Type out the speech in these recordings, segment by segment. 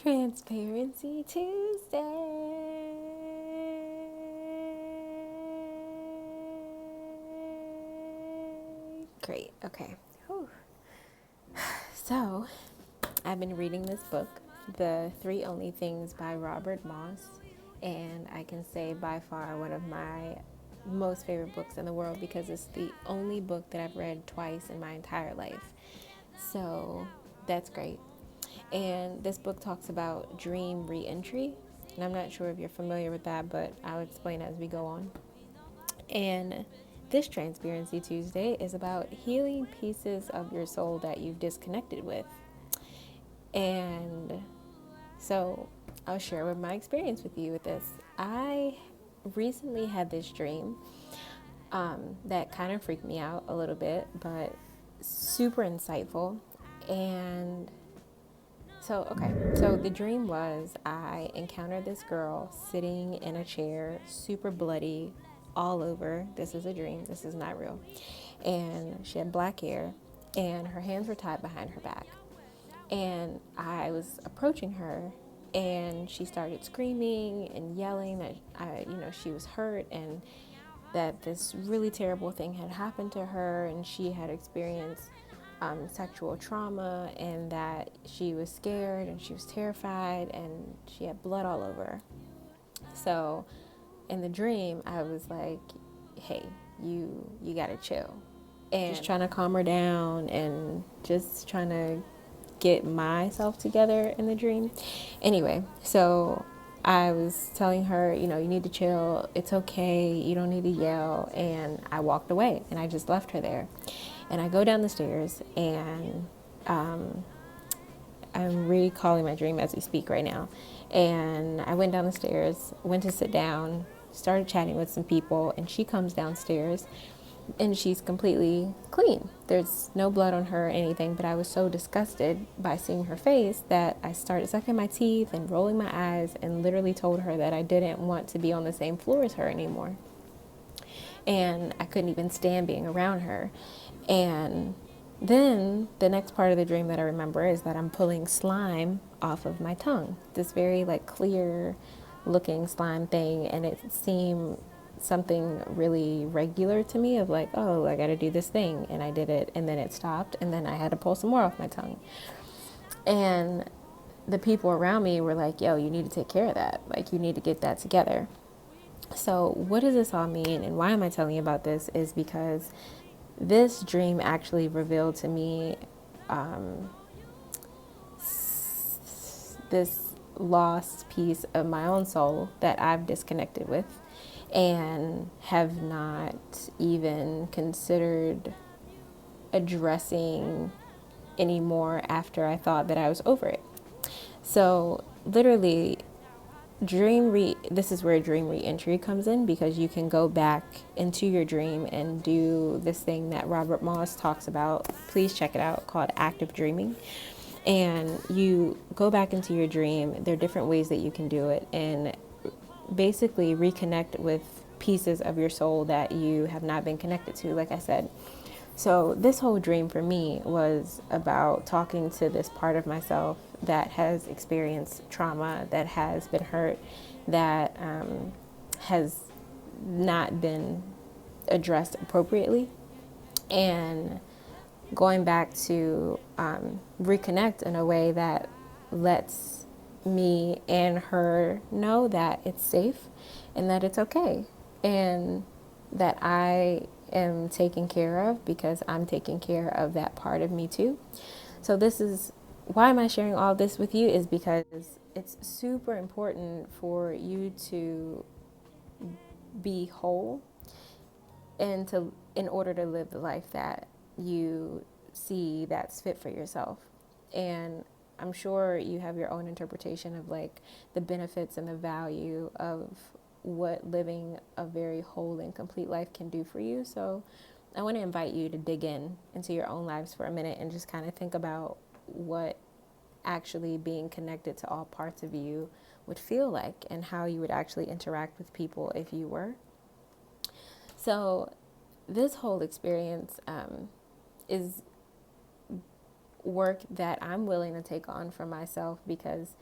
Transparency Tuesday. Great. Okay. Whew. So, I've been reading this book, The Three Only Things by Robert Moss, and I can say by far one of my most favorite books in the world because it's the only book that I've read twice in my entire life. So, that's great. And this book talks about dream reentry. And I'm not sure if you're familiar with that, but I'll explain as we go on. And this Transparency Tuesday is about healing pieces of your soul that you've disconnected with. And so I'll share with my experience with you with this. I recently had this dream that kind of freaked me out a little bit, but super insightful. And so the dream was I encountered this girl sitting in a chair, super bloody, all over. This is a dream, this is not real. And she had black hair, and her hands were tied behind her back. And I was approaching her, and she started screaming and yelling that she was hurt and that this really terrible thing had happened to her, and she had experienced sexual trauma, and that she was scared and she was terrified and she had blood all over her. So in the dream, I was like, hey, you gotta chill. And just trying to calm her down and just trying to get myself together in the dream. Anyway, so I was telling her, you need to chill. It's okay. You don't need to yell. And I walked away and I just left her there. And I go down the stairs, and I'm recalling my dream as we speak right now. And I went down the stairs, went to sit down, started chatting with some people, and she comes downstairs and she's completely clean. There's no blood on her or anything, but I was so disgusted by seeing her face that I started sucking my teeth and rolling my eyes and literally told her that I didn't want to be on the same floor as her anymore. And I couldn't even stand being around her. And then the next part of the dream that I remember is that I'm pulling slime off of my tongue. This very clear looking slime thing, and it seemed something really regular to me of oh, I got to do this thing, and I did it, and then it stopped, and then I had to pull some more off my tongue. And the people around me were like, yo, you need to take care of that. You need to get that together. So what does this all mean, and why am I telling you about this is because this dream actually revealed to me this lost piece of my own soul that I've disconnected with and have not even considered addressing anymore after I thought that I was over it. So literally, this is where dream re-entry comes in, because you can go back into your dream and do this thing that Robert Moss talks about. Please check it out, called active dreaming. And you go back into your dream. There are different ways that you can do it, and basically reconnect with pieces of your soul that you have not been connected to, like I said. So this whole dream for me was about talking to this part of myself that has experienced trauma, that has been hurt, that has not been addressed appropriately, and going back to reconnect in a way that lets me and her know that it's safe and that it's okay, and that I am taken care of because I'm taking care of that part of me too. So this is why am I sharing all this with you, is because it's super important for you to be whole and in order to live the life that you see that's fit for yourself. And I'm sure you have your own interpretation of the benefits and the value of what living a very whole and complete life can do for you. So I want to invite you to dig into your own lives for a minute and just kind of think about what actually being connected to all parts of you would feel like, and how you would actually interact with people if you were. So this whole experience is work that I'm willing to take on for myself, because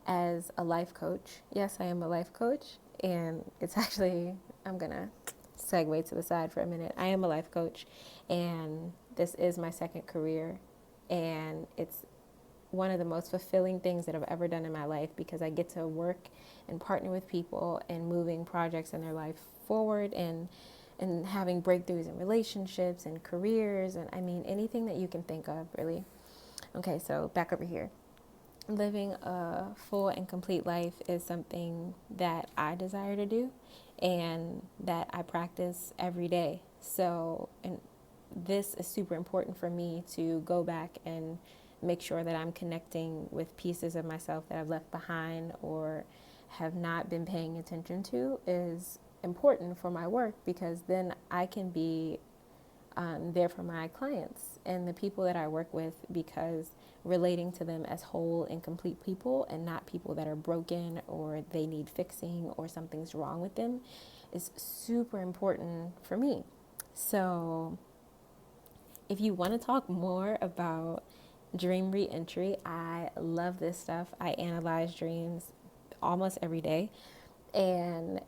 as a life coach. Yes, I am a life coach, and it's actually, I'm gonna segue to the side for a minute. I am a life coach, and this is my second career, and it's one of the most fulfilling things that I've ever done in my life because I get to work and partner with people and moving projects in their life forward and having breakthroughs in relationships and careers and I mean anything that you can think of really. Okay, so back over here. Living a full and complete life is something that I desire to do and that I practice every day. So, and this is super important for me to go back and make sure that I'm connecting with pieces of myself that I've left behind or have not been paying attention to is important for my work because then I can be there for my clients and the people that I work with because relating to them as whole and complete people and not people that are broken or they need fixing or something's wrong with them is super important for me. So, if you want to talk more about dream reentry, I love this stuff. I analyze dreams almost every day, and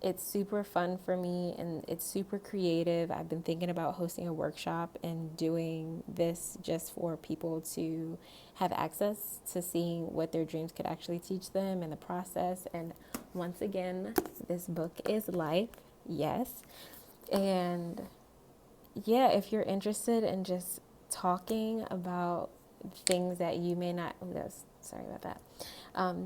it's super fun for me and it's super creative. I've been thinking about hosting a workshop and doing this just for people to have access to seeing what their dreams could actually teach them in the process. And once again, this book is life, yes. And yeah, if you're interested in just talking about things that you may not, oh, that's, sorry about that,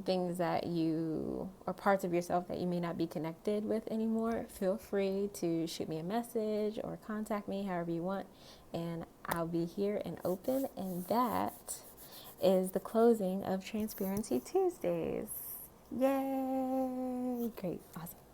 things that you, or parts of yourself that you may not be connected with anymore, feel free to shoot me a message or contact me however you want, and I'll be here and open. And that is the closing of Transparency Tuesdays. Yay! Great, awesome.